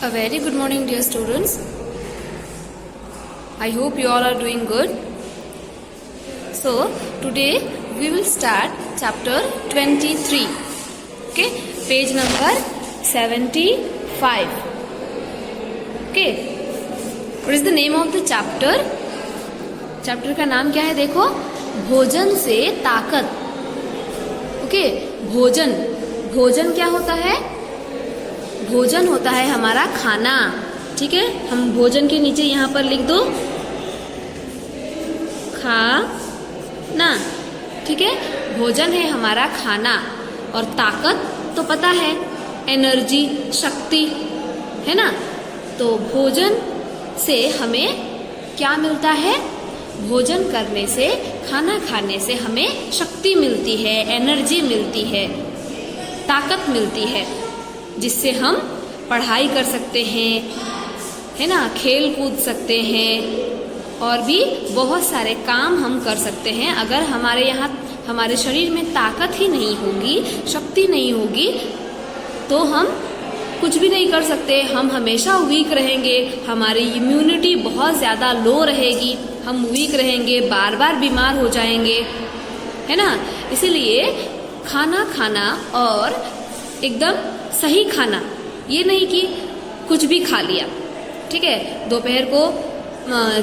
A very good morning, dear students. I hope you all are doing good. So, today we will start chapter 23. Okay, page number 75. Okay, what is the name of the chapter? Chapter का नाम क्या है? देखो, भोजन से ताकत. Okay, भोजन. भोजन क्या होता है? भोजन होता है हमारा खाना. ठीक है, हम भोजन के नीचे यहाँ पर लिख दो खाना. ठीक है, भोजन है हमारा खाना. और ताकत तो पता है, एनर्जी, शक्ति है ना. तो भोजन से हमें क्या मिलता है? भोजन करने से, खाना खाने से हमें शक्ति मिलती है, एनर्जी मिलती है, ताकत मिलती है, जिससे हम पढ़ाई कर सकते हैं, है ना, खेल कूद सकते हैं और भी बहुत सारे काम हम कर सकते हैं. अगर हमारे शरीर में ताकत ही नहीं होगी, शक्ति नहीं होगी, तो हम कुछ भी नहीं कर सकते. हम हमेशा वीक रहेंगे, हमारी इम्यूनिटी बहुत ज़्यादा लो रहेगी, हम वीक रहेंगे, बार बार बीमार हो जाएंगे, है ना. इसीलिए खाना खाना और एकदम सही खाना, ये नहीं कि कुछ भी खा लिया. ठीक है, दोपहर को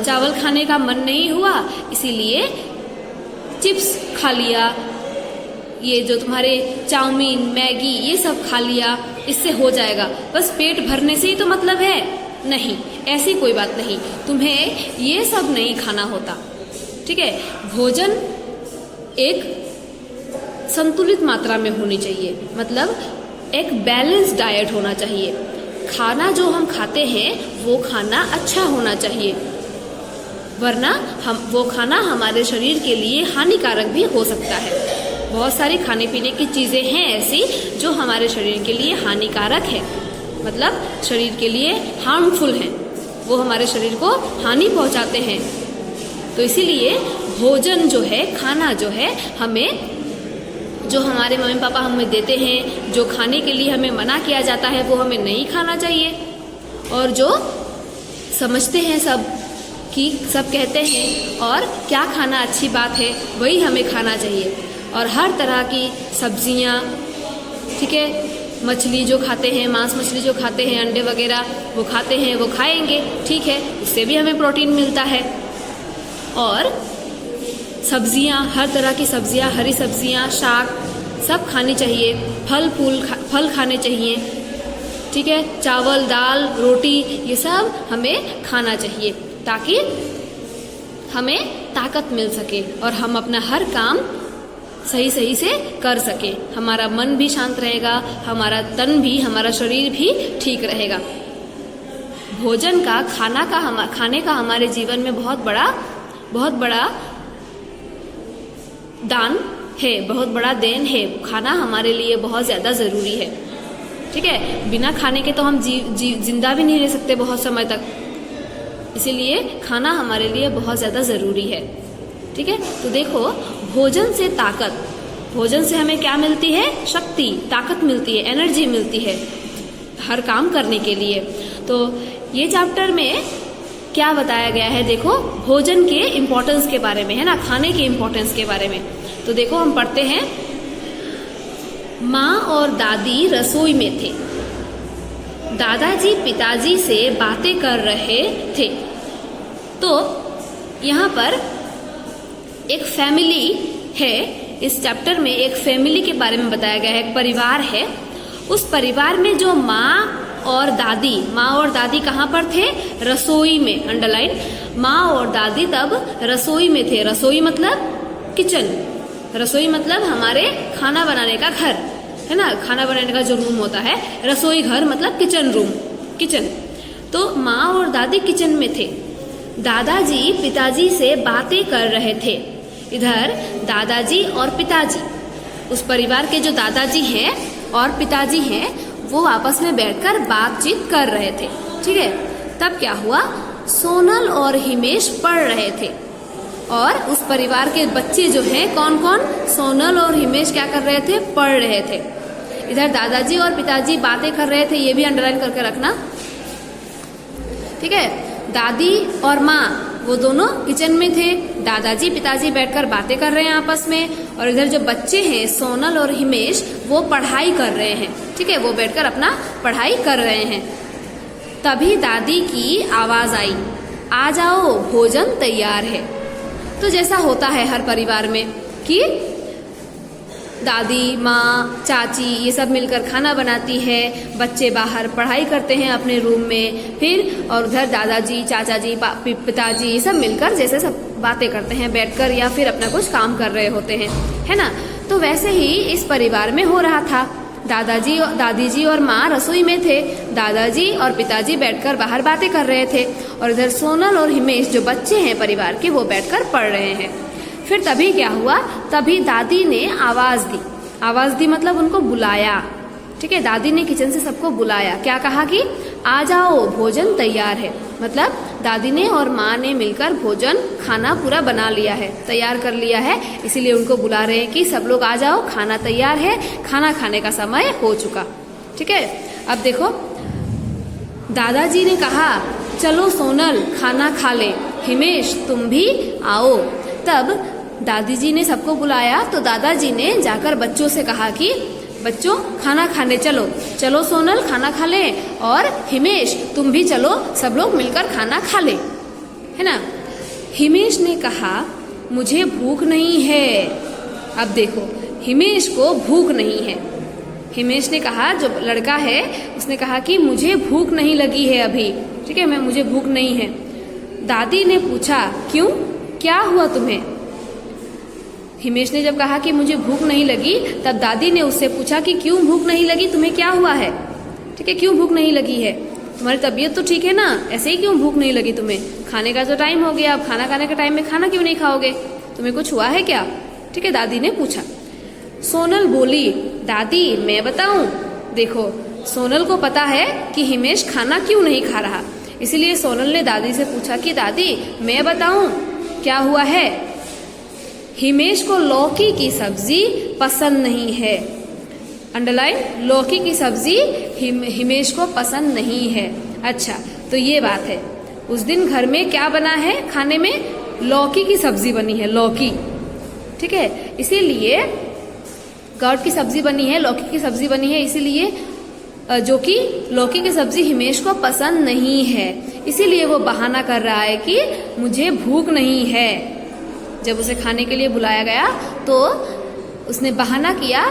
चावल खाने का मन नहीं हुआ, इसीलिए चिप्स खा लिया, ये जो तुम्हारे चाउमीन, मैगी, ये सब खा लिया, इससे हो जाएगा. बस पेट भरने से ही तो मतलब है? नहीं, ऐसी कोई बात नहीं. तुम्हें ये सब नहीं खाना होता. ठीक है, भोजन एक संतुलित मात्रा में होनी चाहिए, मतलब एक बैलेंस डाइट होना चाहिए. खाना जो हम खाते हैं वो खाना अच्छा होना चाहिए, वरना वो खाना हमारे शरीर के लिए हानिकारक भी हो सकता है. बहुत सारी खाने पीने की चीज़ें हैं ऐसी जो हमारे शरीर के लिए हानिकारक है, मतलब शरीर के लिए हार्मफुल हैं, वो हमारे शरीर को हानि पहुंचाते हैं. तो इसीलिए भोजन जो है, खाना जो है, हमें जो हमारे मम्मी पापा हमें देते हैं, जो खाने के लिए हमें मना किया जाता है, वो हमें नहीं खाना चाहिए. और जो समझते हैं सब कि सब कहते हैं और क्या खाना अच्छी बात है, वही हमें खाना चाहिए. और हर तरह की सब्जियां, ठीक है, मछली जो खाते हैं, मांस मछली जो खाते हैं, अंडे वगैरह वो खाते हैं, वो खाएंगे, ठीक है, उससे भी हमें प्रोटीन मिलता है. और सब्जियां, हर तरह की सब्जियां, हरी सब्जियां, शाक सब खानी चाहिए. फल खाने चाहिए. ठीक है, चावल, दाल, रोटी, ये सब हमें खाना चाहिए ताकि हमें ताकत मिल सके और हम अपना हर काम सही से कर सके. हमारा मन भी शांत रहेगा, हमारा तन भी, हमारा शरीर भी ठीक रहेगा. भोजन का, खाने का हमारे जीवन में बहुत बड़ा दान है, बहुत बड़ा देन है. खाना हमारे लिए बहुत ज़्यादा ज़रूरी है. ठीक है, बिना खाने के तो हम जिंदा भी नहीं रह सकते बहुत समय तक. इसीलिए खाना हमारे लिए बहुत ज़्यादा ज़रूरी है. ठीक है, तो देखो, भोजन से ताकत, भोजन से हमें क्या मिलती है? शक्ति, ताकत मिलती है, एनर्जी मिलती है हर काम करने के लिए. तो ये चैप्टर में क्या बताया गया है? देखो, भोजन के इम्पोर्टेंस के बारे में, है ना, खाने के इम्पोर्टेंस के बारे में. तो देखो, हम पढ़ते हैं, माँ और दादी रसोई में थे. दादाजी पिताजी से बातें कर रहे थे. तो यहाँ पर एक फैमिली है. इस चैप्टर में एक फैमिली के बारे में बताया गया है, एक परिवार है. उस परिवार में जो माँ और दादी कहाँ पर थे? रसोई में. अंडरलाइन, माँ और दादी तब रसोई में थे. रसोई मतलब किचन, रसोई मतलब हमारे खाना बनाने का घर, है ना, खाना बनाने का जो रूम होता है. रसोई घर मतलब किचन रूम, किचन. तो माँ और दादी किचन में थे. दादाजी पिताजी से बातें कर रहे थे. इधर दादाजी और पिताजी, उस परिवार के जो दादाजी हैं और पिताजी हैं, वो आपस में बैठकर बातचीत कर रहे थे. ठीक है, तब क्या हुआ? सोनल और हिमेश पढ़ रहे थे. और उस परिवार के बच्चे जो हैं, कौन कौन? सोनल और हिमेश क्या कर रहे थे? पढ़ रहे थे. इधर दादाजी और पिताजी बातें कर रहे थे, ये भी अंडरलाइन करके रखना. ठीक है। दादी और माँ वो दोनों किचन में थे। दादाजी पिताजी बैठकर बातें कर रहे हैं आपस में, और इधर जो बच्चे हैं सोनल और हिमेश वो पढ़ाई कर रहे हैं। ठीक है, वो बैठकर अपना पढ़ाई कर रहे हैं। तभी दादी की आवाज आई, आ जाओ भोजन तैयार है। तो जैसा होता है हर परिवार में कि दादी माँ चाची ये सब मिलकर खाना बनाती है, बच्चे बाहर पढ़ाई करते हैं अपने रूम में, फिर और उधर दादाजी चाचा जी पिताजी ये सब मिलकर जैसे सब बातें करते हैं बैठकर, या फिर अपना कुछ काम कर रहे होते हैं, है ना। तो वैसे ही इस परिवार में हो रहा था। दादी जी और माँ रसोई में थे, दादाजी और पिताजी बैठकर बाहर बातें कर रहे थे, और इधर सोनल और हिमेश जो बच्चे हैं परिवार के वो बैठकर पढ़ रहे हैं। फिर तभी क्या हुआ, तभी दादी ने आवाज दी मतलब उनको बुलाया। ठीक है, दादी ने किचन से सबको बुलाया, क्या कहा कि आ जाओ भोजन तैयार है। मतलब दादी ने और माँ ने मिलकर भोजन खाना पूरा बना लिया है, तैयार कर लिया है, इसीलिए उनको बुला रहे हैं कि सब लोग आ जाओ, खाना तैयार है, खाना खाने का समय हो चुका। ठीक है, अब देखो दादाजी ने कहा चलो सोनल खाना खा ले, हिमेश तुम भी आओ। तब दादी जी ने सबको बुलाया तो दादाजी ने जाकर बच्चों से कहा कि बच्चों खाना खाने चलो, चलो सोनल खाना खा ले, और हिमेश तुम भी चलो, सब लोग मिलकर खाना खा ले, है ना। हिमेश ने कहा मुझे भूख नहीं है। अब देखो हिमेश को भूख नहीं है। हिमेश ने कहा, जो लड़का है उसने कहा कि मुझे भूख नहीं लगी है अभी। ठीक है, मुझे भूख नहीं है। दादी ने पूछा क्यों, क्या हुआ तुम्हें। हिमेश ने जब कहा कि मुझे भूख नहीं लगी, तब दादी ने उससे पूछा कि क्यों भूख नहीं लगी, तुम्हें क्या हुआ है। ठीक है, क्यों भूख नहीं लगी है, तुम्हारी तबीयत तो ठीक है ना, ऐसे ही क्यों भूख नहीं लगी तुम्हें, खाने का तो टाइम हो गया, अब खाना खाने के टाइम में खाना क्यों नहीं खाओगे, तुम्हें कुछ हुआ है क्या। ठीक है, दादी ने पूछा। सोनल बोली दादी मैं बताऊं। देखो सोनल को पता है कि हिमेश खाना क्यों नहीं खा रहा, इसीलिए सोनल ने दादी से पूछा कि दादी मैं बताऊं क्या हुआ है। हिमेश को लौकी की सब्जी पसंद नहीं है। अंडरलाइन, लौकी की सब्जी हिमेश को पसंद नहीं है। अच्छा, तो ये बात है। उस दिन घर में क्या बना है खाने में, लौकी की सब्जी बनी है, लौकी। ठीक है, इसीलिए गॉड की सब्जी बनी है, लौकी की सब्जी बनी है, इसीलिए जो कि लौकी की सब्जी हिमेश को पसंद नहीं है, इसीलिए वो बहाना कर रहा है कि मुझे भूख नहीं है। जब उसे खाने के लिए बुलाया गया तो उसने बहाना किया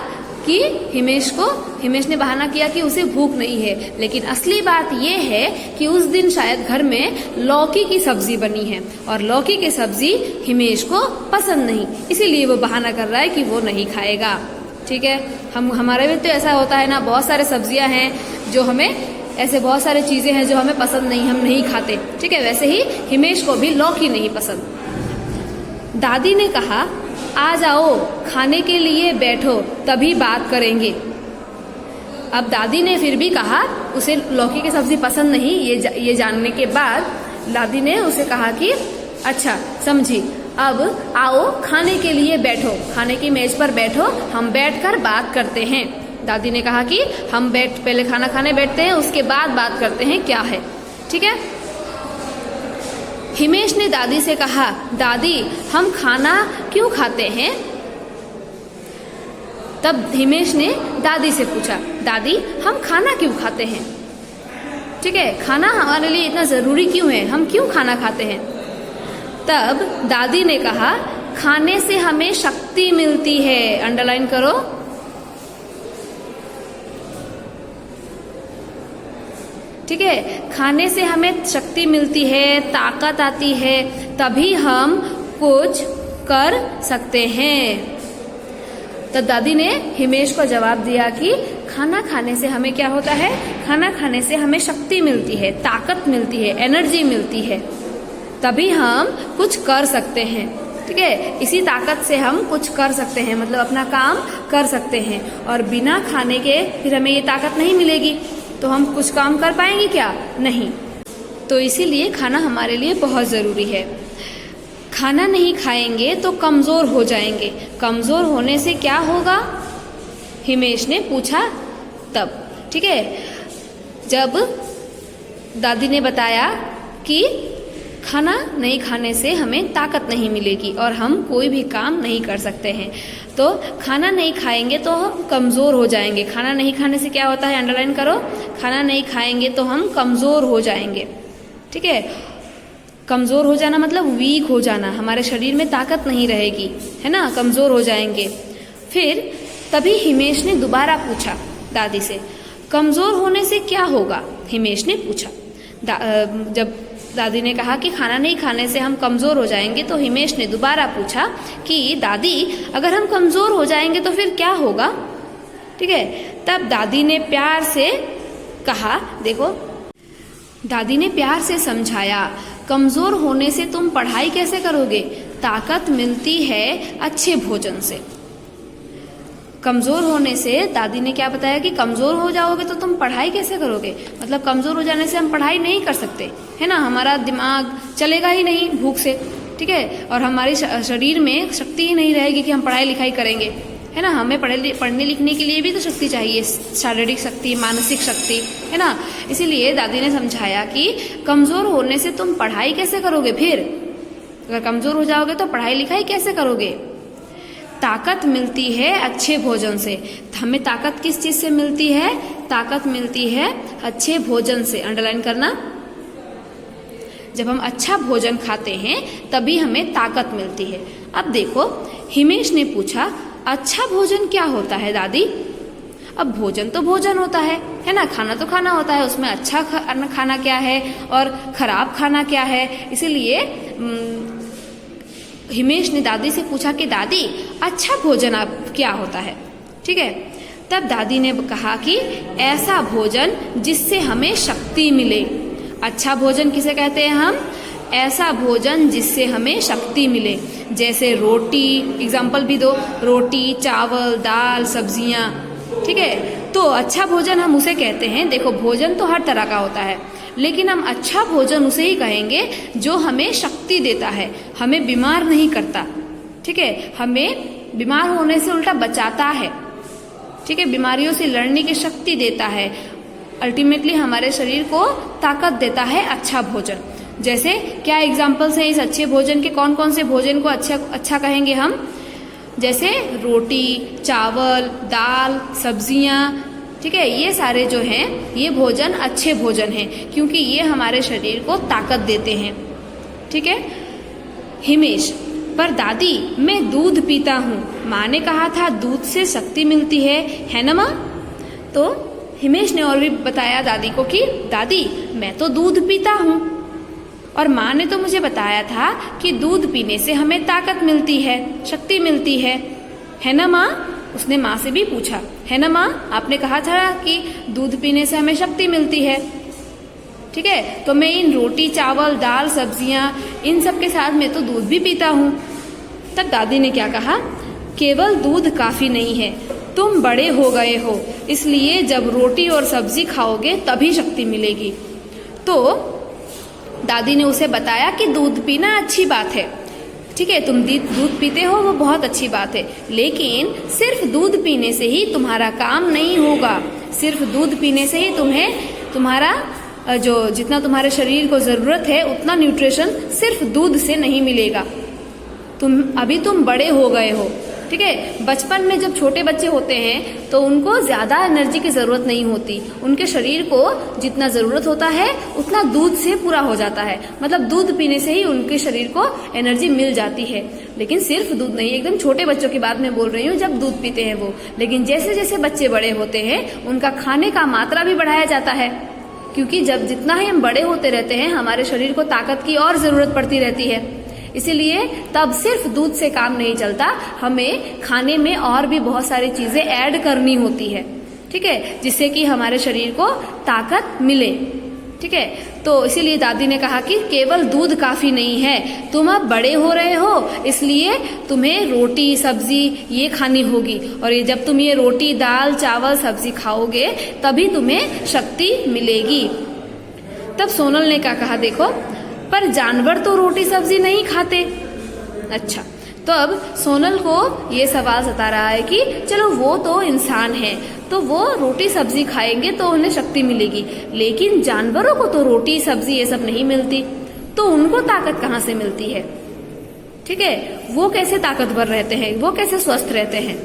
कि हिमेश ने बहाना किया कि उसे भूख नहीं है, लेकिन असली बात ये है कि उस दिन शायद घर में लौकी की सब्जी बनी है, और लौकी की सब्जी हिमेश को पसंद नहीं, इसीलिए वो बहाना कर रहा है कि वो नहीं खाएगा। ठीक है, हमारे में तो ऐसा होता है ना, बहुत सारे सब्जियां हैं जो हमें, ऐसे बहुत सारे चीजें हैं जो हमें पसंद नहीं, हम नहीं खाते। ठीक है, वैसे ही हिमेश को भी लौकी नहीं पसंद। दादी ने कहा आ जाओ खाने के लिए बैठो, तभी बात करेंगे। अब दादी ने फिर भी कहा, उसे लौकी की सब्जी पसंद नहीं, ये जानने के बाद दादी ने उसे कहा कि अच्छा समझी, अब आओ खाने के लिए बैठो, खाने की मेज पर बैठो, हम बैठकर बात करते हैं। दादी ने कहा कि हम पहले खाना खाने बैठते हैं, उसके बाद बात करते हैं क्या है। ठीक है, हिमेश ने दादी से कहा दादी हम खाना क्यों खाते हैं। तब हिमेश ने दादी से पूछा दादी हम खाना क्यों खाते हैं। ठीक है, खाना हमारे लिए इतना जरूरी क्यों है, हम क्यों खाना खाते हैं। तब दादी ने कहा खाने से हमें शक्ति मिलती है। अंडरलाइन करो। ठीक है, खाने से हमें शक्ति मिलती है, ताकत आती है, तभी हम कुछ कर सकते हैं। तो दादी ने हिमेश को जवाब दिया कि खाना खाने से हमें क्या होता है, खाना खाने से हमें शक्ति मिलती है, ताकत मिलती है, एनर्जी मिलती है, तभी हम कुछ कर सकते हैं। ठीक है, इसी ताकत से हम कुछ कर सकते हैं, मतलब अपना काम कर सकते हैं, और बिना खाने के फिर हमें ये ताकत नहीं मिलेगी, तो हम कुछ काम कर पाएंगे क्या, नहीं। तो इसीलिए खाना हमारे लिए बहुत ज़रूरी है। खाना नहीं खाएंगे तो कमज़ोर हो जाएंगे। कमज़ोर होने से क्या होगा, हिमेश ने पूछा तब। ठीक है, जब दादी ने बताया कि खाना नहीं खाने से हमें ताकत नहीं मिलेगी और हम कोई भी काम नहीं कर सकते हैं। तो खाना नहीं खाएंगे तो हम कमज़ोर हो जाएंगे। खाना नहीं खाने से क्या होता है, अंडरलाइन करो, खाना नहीं खाएंगे तो हम कमज़ोर हो जाएंगे। ठीक है, कमज़ोर हो जाना मतलब वीक हो जाना, हमारे शरीर में ताकत नहीं रहेगी, है ना, कमज़ोर हो जाएंगे। फिर तभी हिमेश ने दोबारा पूछा दादी से, कमज़ोर होने से क्या होगा? हिमेश ने पूछा। जब दादी ने कहा कि खाना नहीं खाने से हम कमज़ोर हो जाएंगे, तो हिमेश ने दोबारा पूछा कि दादी अगर हम कमज़ोर हो जाएंगे तो फिर क्या होगा? ठीक है, तब दादी ने प्यार से कहा, देखो दादी ने प्यार से समझाया, कमज़ोर होने से तुम पढ़ाई कैसे करोगे? ताकत मिलती है अच्छे भोजन से। कमज़ोर होने से दादी ने क्या बताया कि कमज़ोर हो जाओगे तो तुम पढ़ाई कैसे करोगे? मतलब कमज़ोर हो जाने से हम पढ़ाई नहीं कर सकते, है ना, हमारा दिमाग चलेगा ही नहीं भूख से। ठीक है, और हमारे शरीर में शक्ति ही नहीं रहेगी कि हम पढ़ाई लिखाई करेंगे, है ना। हमें पढ़ने लिखने के लिए भी तो शक्ति चाहिए, शारीरिक शक्ति, मानसिक शक्ति, है ना। इसीलिए दादी ने समझाया कि कमज़ोर होने से तुम पढ़ाई कैसे करोगे? फिर अगर कमज़ोर हो जाओगे तो पढ़ाई लिखाई कैसे करोगे? ताकत मिलती है अच्छे भोजन से। हमें ताकत किस चीज़ से मिलती है? ताकत मिलती है अच्छे भोजन से। अंडरलाइन करना, जब हम अच्छा भोजन खाते हैं तभी हमें ताकत मिलती है। अब देखो, हिमेश ने पूछा, अच्छा भोजन क्या होता है दादी? अब भोजन तो भोजन होता है ना, खाना तो खाना होता है, उसमें अच्छा खाना क्या है और खराब खाना क्या है। इसीलिए हिमेश ने दादी से पूछा कि दादी अच्छा भोजन अब क्या होता है? ठीक है, तब दादी ने कहा कि ऐसा भोजन जिससे हमें शक्ति मिले। अच्छा भोजन किसे कहते हैं हम? ऐसा भोजन जिससे हमें शक्ति मिले, जैसे रोटी, एग्जाम्पल भी दो, रोटी, चावल, दाल, सब्जियां। ठीक है, तो अच्छा भोजन हम उसे कहते हैं। देखो, भोजन तो हर तरह का होता है, लेकिन हम अच्छा भोजन उसे ही कहेंगे जो हमें शक्ति देता है, हमें बीमार नहीं करता। ठीक है, हमें बीमार होने से उल्टा बचाता है। ठीक है, बीमारियों से लड़ने की शक्ति देता है, अल्टीमेटली हमारे शरीर को ताकत देता है अच्छा भोजन। जैसे क्या एग्जाम्पल्स हैं इस अच्छे भोजन के? कौन कौन से भोजन को अच्छा कहेंगे हम? जैसे रोटी, चावल, दाल, सब्जियां। ठीक है, ये सारे जो हैं ये भोजन अच्छे भोजन हैं, क्योंकि ये हमारे शरीर को ताकत देते हैं। ठीक है। हिमेश, पर दादी मैं दूध पीता हूँ, माँ ने कहा था दूध से शक्ति मिलती है ना माँ? तो हिमेश ने और भी बताया दादी को कि दादी मैं तो दूध पीता हूँ और माँ ने तो मुझे बताया था कि दूध पीने से हमें ताकत मिलती है, शक्ति मिलती है ना माँ? उसने माँ से भी पूछा, है ना माँ, आपने कहा था कि दूध पीने से हमें शक्ति मिलती है। ठीक है, तो मैं इन रोटी, चावल, दाल, सब्जियां, इन सब के साथ मैं तो दूध भी पीता हूँ। तब दादी ने क्या कहा, केवल दूध काफी नहीं है, तुम बड़े हो गए हो, इसलिए जब रोटी और सब्जी खाओगे तभी शक्ति मिलेगी। तो दादी ने उसे बताया कि दूध पीना अच्छी बात है, ठीक है, तुम दूध पीते हो वो बहुत अच्छी बात है, लेकिन सिर्फ दूध पीने से ही तुम्हारा काम नहीं होगा। सिर्फ दूध पीने से ही तुम्हारा जो जितना तुम्हारे शरीर को जरूरत है उतना न्यूट्रिशन सिर्फ दूध से नहीं मिलेगा। तुम बड़े हो गए हो। ठीक है, बचपन में जब छोटे बच्चे होते हैं तो उनको ज्यादा एनर्जी की जरूरत नहीं होती, उनके शरीर को जितना जरूरत होता है उतना दूध से पूरा हो जाता है, मतलब दूध पीने से ही उनके शरीर को एनर्जी मिल जाती है। लेकिन सिर्फ दूध नहीं, एकदम छोटे बच्चों की बात मैं बोल रही हूँ जब दूध पीते हैं वो। लेकिन जैसे जैसे बच्चे बड़े होते हैं उनका खाने का मात्रा भी बढ़ाया जाता है, क्योंकि जब जितना ही हम बड़े होते रहते हैं हमारे शरीर को ताकत की और जरूरत पड़ती रहती है। इसीलिए तब सिर्फ दूध से काम नहीं चलता, हमें खाने में और भी बहुत सारी चीजें ऐड करनी होती है। ठीक है, जिससे कि हमारे शरीर को ताकत मिले। ठीक है, तो इसीलिए दादी ने कहा कि केवल दूध काफी नहीं है, तुम अब बड़े हो रहे हो, इसलिए तुम्हें रोटी, सब्जी ये खानी होगी, और ये जब तुम ये रोटी, दाल, चावल, सब्जी खाओगे तभी तुम्हें शक्ति मिलेगी। तब सोनल ने क्या कहा, देखो पर जानवर तो रोटी सब्जी नहीं खाते। अच्छा, तो अब सोनल को ये सवाल सता रहा है कि चलो वो तो इंसान है, तो वो रोटी सब्जी खाएंगे तो उन्हें शक्ति मिलेगी। लेकिन जानवरों को तो रोटी सब्जी ये सब नहीं मिलती, तो उनको ताकत कहाँ से मिलती है? ठीक है, वो कैसे ताकतवर रहते हैं, वो कैसे स्वस्थ रहते हैं?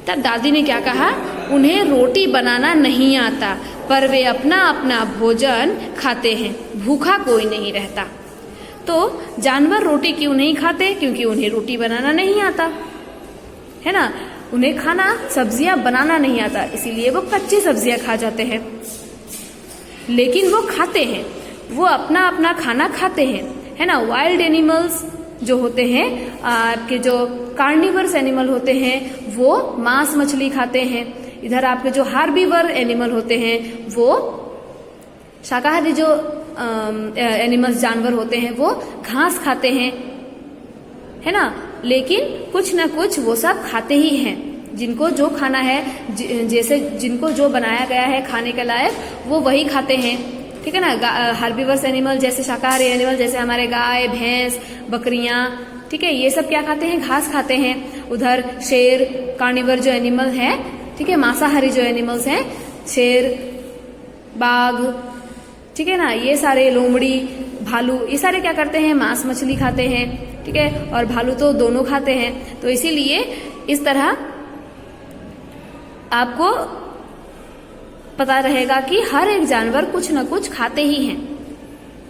तब दादी ने क्या कहा, उन्हें रोटी बनाना नहीं आता, पर वे अपना अपना भोजन खाते हैं, भूखा कोई नहीं रहता। तो जानवर रोटी क्यों नहीं खाते? क्योंकि उन्हें रोटी बनाना नहीं आता, है ना। उन्हें खाना सब्जियां बनाना नहीं आता, इसीलिए वो कच्ची सब्जियां खा जाते हैं। लेकिन वो खाते हैं, वो अपना अपना खाना खाते हैं, है ना। वाइल्ड एनिमल्स जो होते हैं, आपके जो कार्निवर्स एनिमल होते हैं, वो मांस मछली खाते हैं। इधर आपके जो हार्बीवर एनिमल होते हैं, वो शाकाहारी जो एनिमल्स जानवर होते हैं, वो घास खाते हैं, है ना। लेकिन कुछ ना कुछ वो सब खाते ही हैं। जिनको जो खाना है, जैसे जिनको जो बनाया गया है खाने के लायक, वो वही खाते हैं, ठीक है ना। हार्बीवर्स एनिमल जैसे शाकाहारी एनिमल जैसे हमारे गाय भैंस बकरियां, ठीक है, ये सब क्या खाते हैं? घास खाते हैं। उधर शेर कार्निवर जो एनिमल है, ठीक है, मांसाहारी जो एनिमल्स हैं, शेर बाघ, ठीक है ना, ये सारे लोमड़ी भालू, ये सारे क्या करते हैं? मांस मछली खाते हैं, ठीक है। और भालू तो दोनों खाते हैं। तो इसीलिए इस तरह आपको पता रहेगा कि हर एक जानवर कुछ न कुछ खाते ही हैं,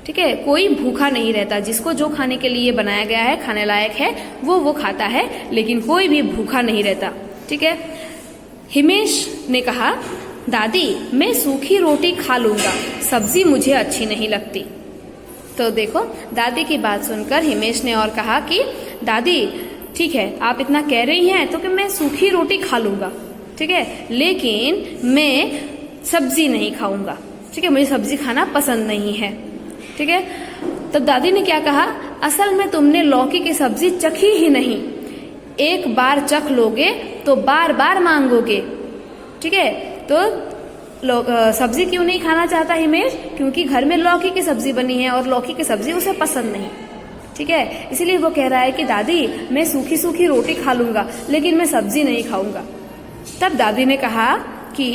ठीक है। कोई भूखा नहीं रहता, जिसको जो खाने के लिए बनाया गया है, खाने लायक है, वो खाता है, लेकिन कोई भी भूखा नहीं रहता, ठीक है। हिमेश ने कहा, दादी मैं सूखी रोटी खा लूंगा, सब्जी मुझे अच्छी नहीं लगती। तो देखो, दादी की बात सुनकर हिमेश ने और कहा कि दादी ठीक है, आप इतना कह रही हैं तो कि मैं सूखी रोटी खा लूंगा, ठीक है, लेकिन मैं सब्जी नहीं खाऊंगा, ठीक है, मुझे सब्जी खाना पसंद नहीं है, ठीक है। तब दादी ने क्या कहा, असल में तुमने लौकी की सब्जी चखी ही नहीं, एक बार चख लोगे तो बार बार मांगोगे, ठीक है। तो सब्जी क्यों नहीं खाना चाहता हिमेश? क्योंकि घर में लौकी की सब्जी बनी है और लौकी की सब्जी उसे पसंद नहीं, ठीक है। इसीलिए वो कह रहा है कि दादी मैं सूखी सूखी रोटी खा लूंगा, लेकिन मैं सब्जी नहीं खाऊंगा। तब दादी ने कहा कि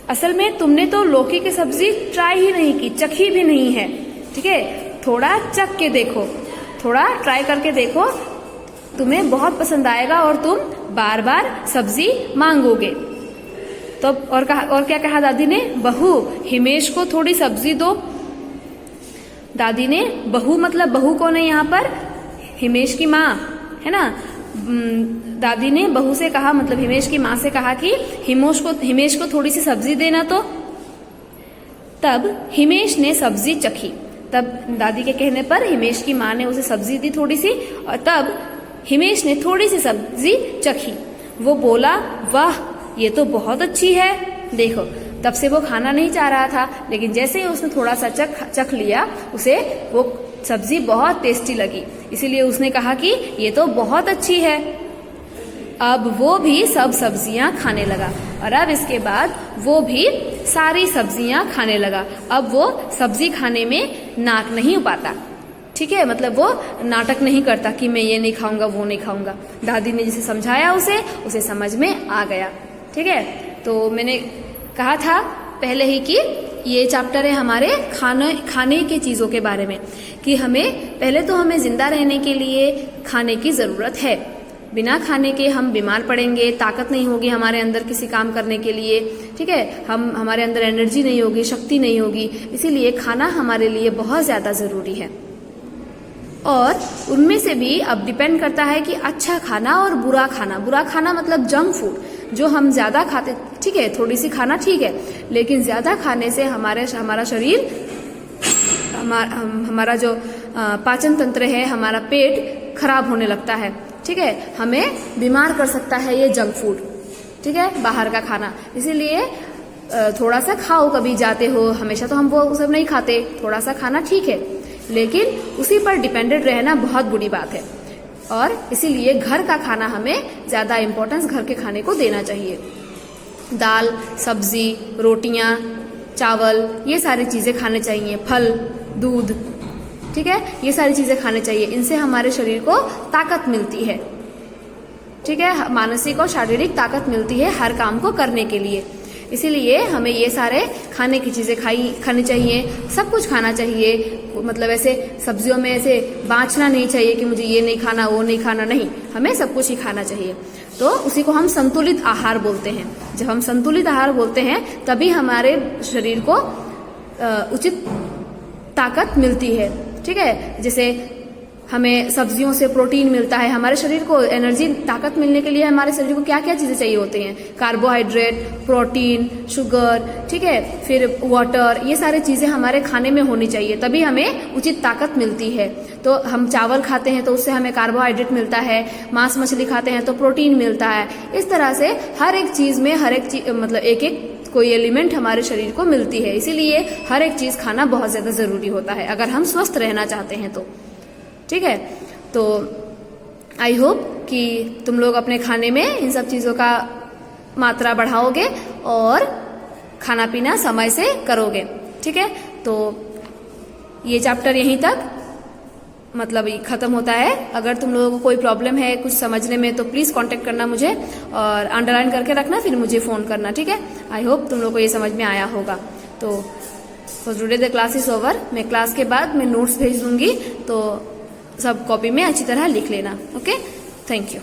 असल में तुमने तो लौकी की सब्जी ट्राई ही नहीं की, चखी भी नहीं है, ठीक है। थोड़ा चख के देखो, थोड़ा ट्राई करके देखो, तुम्हें बहुत पसंद आएगा और तुम बार बार सब्जी मांगोगे। तो और क्या कहा दादी ने, बहू हिमेश को थोड़ी सब्जी दो। दादी ने, बहू मतलब बहू कौन है यहाँ पर? हिमेश की माँ, है ना। दादी ने बहू से कहा, मतलब हिमेश की माँ से कहा कि हिमेश को थोड़ी सी सब्जी देना। तो तब हिमेश ने सब्जी चखी। तब दादी के कहने पर हिमेश की माँ ने उसे सब्जी दी थोड़ी सी, और तब हिमेश ने थोड़ी सी सब्जी चखी। वो बोला, वाह ये तो बहुत अच्छी है। देखो, तब से वो खाना नहीं चाह रहा था, लेकिन जैसे ही उसने थोड़ा सा चख लिया, उसे वो सब्जी बहुत टेस्टी लगी, इसीलिए उसने कहा कि ये तो बहुत अच्छी है। अब वो भी सब सब्जियां खाने लगा, और अब इसके बाद वो भी सारी सब्जियां खाने लगा। अब वो सब्जी खाने में नाक नहीं उपाता, ठीक है, मतलब वो नाटक नहीं करता कि मैं ये नहीं खाऊंगा वो नहीं खाऊंगा। दादी ने जिसे समझाया उसे समझ में आ गया, ठीक है। तो मैंने कहा था पहले ही कि ये चैप्टर है हमारे खाने की चीज़ों के बारे में, कि पहले तो हमें जिंदा रहने के लिए खाने की ज़रूरत है। बिना खाने के हम बीमार पड़ेंगे, ताकत नहीं होगी हमारे अंदर किसी काम करने के लिए, ठीक है, हमारे अंदर एनर्जी नहीं होगी, शक्ति नहीं होगी। इसीलिए खाना हमारे लिए बहुत ज़्यादा ज़रूरी है। और उनमें से भी अब डिपेंड करता है कि अच्छा खाना और बुरा खाना। बुरा खाना मतलब जंक फूड, जो हम ज्यादा खाते, ठीक है, थोड़ी सी खाना ठीक है, लेकिन ज्यादा खाने से हमारा शरीर, हमारा जो पाचन तंत्र है, हमारा पेट खराब होने लगता है, ठीक है, हमें बीमार कर सकता है ये जंक फूड, ठीक है, बाहर का खाना। इसीलिए थोड़ा सा खाओ, कभी जाते हो, हमेशा तो हम वो सब नहीं खाते, थोड़ा सा खाना ठीक है, लेकिन उसी पर डिपेंडेंट रहना बहुत बुरी बात है। और इसीलिए घर का खाना हमें ज्यादा इम्पोर्टेंस घर के खाने को देना चाहिए। दाल, सब्जी, रोटियां, चावल, ये सारी चीजें खाने चाहिए, फल, दूध, ठीक है, ये सारी चीजें खाने चाहिए। इनसे हमारे शरीर को ताकत मिलती है। ठीक है, मानसिक और शारीरिक ताकत मिलती है हर काम को करने के लिए। इसीलिए हमें ये सारे खाने की चीजें खानी चाहिए, सब कुछ खाना चाहिए। मतलब ऐसे सब्जियों में ऐसे बांटना नहीं चाहिए कि मुझे ये नहीं खाना वो नहीं खाना, नहीं, हमें सब कुछ ही खाना चाहिए। तो उसी को हम संतुलित आहार बोलते हैं। जब हम संतुलित आहार बोलते हैं तभी हमारे शरीर को उचित ताकत मिलती है। ठीक है, जैसे हमें सब्जियों से प्रोटीन मिलता है, हमारे शरीर को एनर्जी ताकत मिलने के लिए हमारे शरीर को क्या क्या चीजें चाहिए होती हैं, कार्बोहाइड्रेट, प्रोटीन, शुगर, ठीक है, फिर वाटर, ये सारी चीजें हमारे खाने में होनी चाहिए, तभी हमें उचित ताकत मिलती है। तो हम चावल खाते हैं तो उससे हमें कार्बोहाइड्रेट मिलता है, मांस मछली खाते हैं तो प्रोटीन मिलता है। इस तरह से हर एक चीज में हर एक चीज मतलब एक एक कोई एलिमेंट हमारे शरीर को मिलती है। इसीलिए हर एक चीज खाना बहुत ज्यादा जरूरी होता है अगर हम स्वस्थ रहना चाहते हैं तो। ठीक है, तो आई होप कि तुम लोग अपने खाने में इन सब चीज़ों का मात्रा बढ़ाओगे और खाना पीना समय से करोगे। ठीक है, तो ये चैप्टर यहीं तक मतलब ख़त्म होता है। अगर तुम लोगों को कोई प्रॉब्लम है कुछ समझने में तो प्लीज़ कांटेक्ट करना मुझे और अंडरलाइन करके रखना, फिर मुझे फ़ोन करना। ठीक है, आई होप तुम लोगों को ये समझ में आया होगा। तो today the class is over. मैं क्लास के बाद मैं नोट्स भेज दूंगी, तो सब कॉपी में अच्छी तरह लिख लेना। Okay, thank you.